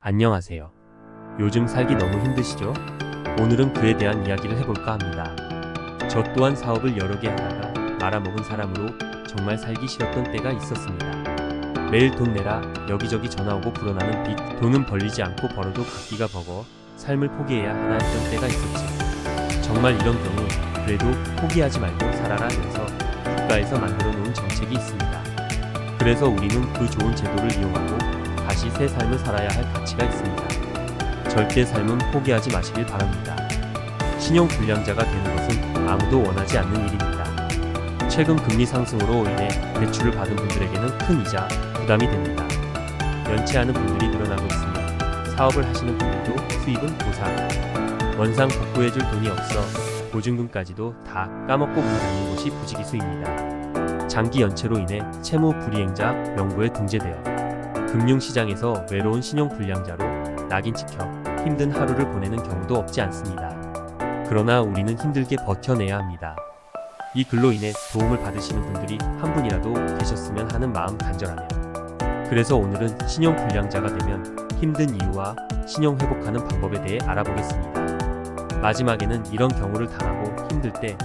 안녕하세요. 요즘 살기 너무 힘드시죠? 오늘은 그에 대한 이야기를 해볼까 합니다. 저 또한 사업을 여러 개 하다가 말아먹은 사람으로 정말 살기 싫었던 때가 있었습니다. 매일 돈 내라 여기저기 전화오고 불어나는 빚, 돈은 벌리지 않고 벌어도 갚기가 버거워 삶을 포기해야 하나 했던 때가 있었지. 정말 이런 경우 그래도 포기하지 말고 살아라 해서 국가에서 만들어 놓은 정책이 있습니다. 그래서 우리는 그 좋은 제도를 이용하고 다시 새 삶을 살아야 할 가치가 있습니다. 절대 삶은 포기하지 마시길 바랍니다. 신용불량자가 되는 것은 아무도 원하지 않는 일입니다. 최근 금리 상승으로 인해 대출을 받은 분들에게는 큰 이자, 부담이 됩니다. 연체하는 분들이 늘어나고 있으며 사업을 하시는 분들도 수입은 보상, 원상 복구해줄 돈이 없어 보증금까지도 다 까먹고 문 닫는 곳이 부지기수입니다. 장기 연체로 인해 채무 불이행자 명부에 등재되어 금융시장에서 외로운 신용불량자로 낙인 찍혀 힘든 하루를 보내는 경우도 없지 않습니다. 그러나 우리는 힘들게 버텨내야 합니다. 이 글로 인해 도움을 받으시는 분들이 한 분이라도 계셨으면 하는 마음 간절하네요. 그래서 오늘은 신용불량자가 되면 힘든 이유와 신용회복하는 방법에 대해 알아보겠습니다. 마지막에는 이런 경우를 당하고 힘들 때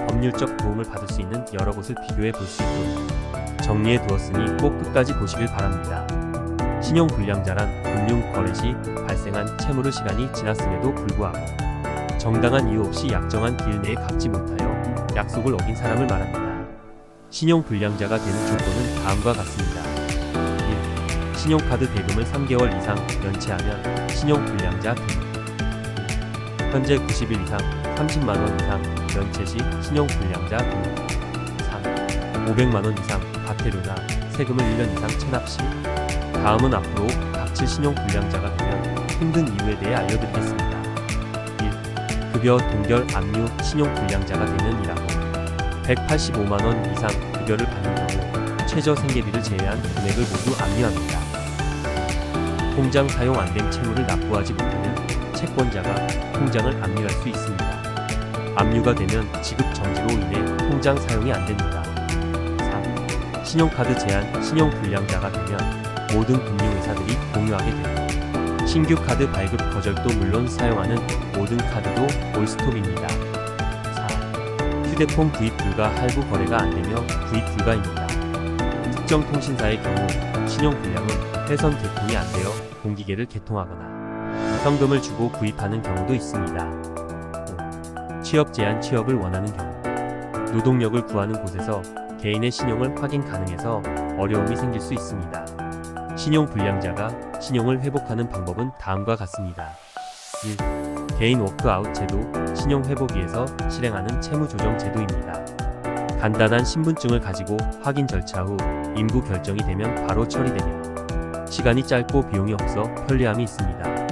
법률적 도움을 받을 수 있는 여러 곳을 비교해 볼 수 있도록 정리해 두었으니 꼭 끝까지 보시길 바랍니다. 신용불량자란 금융거래 시 발생한 채무를 시간이 지났음에도 불구하고 정당한 이유 없이 약정한 기일 내에 갚지 못하여 약속을 어긴 사람을 말합니다. 신용불량자가 되는 조건은 다음과 같습니다. 1. 신용카드 대금을 3개월 이상 연체하면 신용불량자 됩니다. 현재 90일 이상 30만원 이상 연체 시 신용불량자 됩니다. 3. 500만원 이상 과태료나 세금을 1년 이상 체납 시. 다음은 앞으로 닥칠 신용불량자가 되면 힘든 이유에 대해 알려드리겠습니다. 1. 급여 동결 압류 신용불량자가 되면 이라고 185만원 이상 급여를 받는 경우 최저 생계비를 제외한 금액을 모두 압류합니다. 통장 사용 안 된 채무를 납부하지 못하면 채권자가 통장을 압류할 수 있습니다. 압류가 되면 지급 정지로 인해 통장 사용이 안 됩니다. 3. 신용카드 제한 신용불량자가 되면 모든 금융회사들이 공유하게 됩니다. 신규 카드 발급 거절도 물론 사용하는 모든 카드도 올스톱입니다. 4. 휴대폰 구입 불가 할부 거래가 안되며 구입 불가입니다. 특정 통신사의 경우 신용불량은 회선 개통이 안되어 공기계를 개통하거나 현금을 주고 구입하는 경우도 있습니다. 5. 취업 제한 취업을 원하는 경우 노동력을 구하는 곳에서 개인의 신용을 확인 가능해서 어려움이 생길 수 있습니다. 신용불량자가 신용을 회복하는 방법은 다음과 같습니다. 1. 개인 워크아웃 제도 신용회복위에서 실행하는 채무조정 제도입니다. 간단한 신분증을 가지고 확인 절차 후 인부 결정이 되면 바로 처리되며 시간이 짧고 비용이 없어 편리함이 있습니다.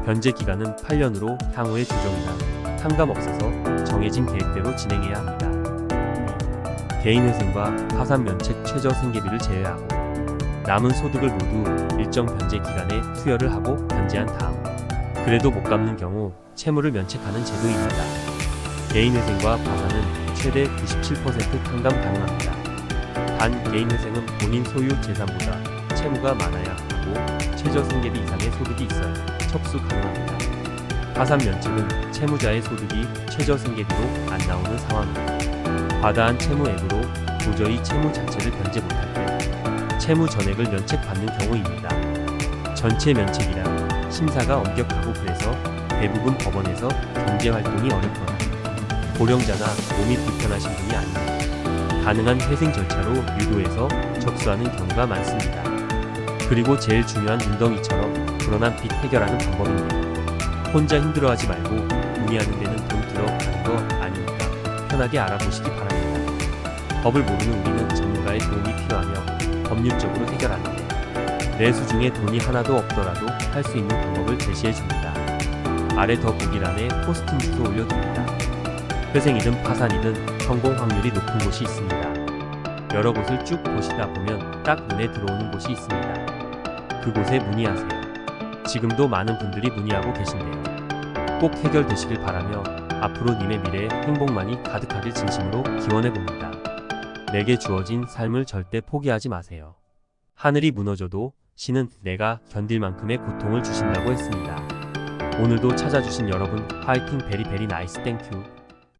변제 기간은 8년으로 향후의 조정이나 탕감 없어서 정해진 계획대로 진행해야 합니다. 2. 개인회생과 파산 면책 최저 생계비를 제외하고 남은 소득을 모두 일정 변제 기간에 투여를 하고 변제한 다음 그래도 못 갚는 경우 채무를 면책하는 제도입니다. 개인회생과 파산은 최대 97% 탕감 가능합니다. 단 개인회생은 본인 소유 재산보다 채무가 많아야 하고 최저 생계비 이상의 소득이 있어야 척수 가능합니다. 파산 면책은 채무자의 소득이 최저 생계비로 안 나오는 상황입니다. 과다한 채무액으로 도저히 채무 자체를 변제 못할 때 채무 전액을 면책받는 경우입니다. 전체 면책이란 심사가 엄격하고 그래서 대부분 법원에서 경제활동이 어렵거나 고령자나 몸이 불편하신 분이 아니면 가능한 회생 절차로 유도해서 접수하는 경우가 많습니다. 그리고 제일 중요한 눈덩이처럼 불어난 빚 해결하는 방법입니다. 혼자 힘들어하지 말고 문의하는 데는 돈 들어가는 거 아니니까 편하게 알아보시기 바랍니다. 법을 모르는 우리는 전문가의 도움이 필요하며 법률적으로 해결하는데 내 수중에 돈이 하나도 없더라도 할 수 있는 방법을 제시해줍니다. 아래 더보기란에 포스팅 주소 올려둡니다. 회생이든 파산이든 성공 확률이 높은 곳이 있습니다. 여러 곳을 쭉 보시다 보면 딱 눈에 들어오는 곳이 있습니다. 그곳에 문의하세요. 지금도 많은 분들이 문의하고 계신데요. 꼭 해결되시길 바라며 앞으로 님의 미래에 행복만이 가득하길 진심으로 기원해봅니다. 내게 주어진 삶을 절대 포기하지 마세요. 하늘이 무너져도 신은 내가 견딜 만큼의 고통을 주신다고 했습니다. 오늘도 찾아주신 여러분, 화이팅 베리 베리 나이스 땡큐.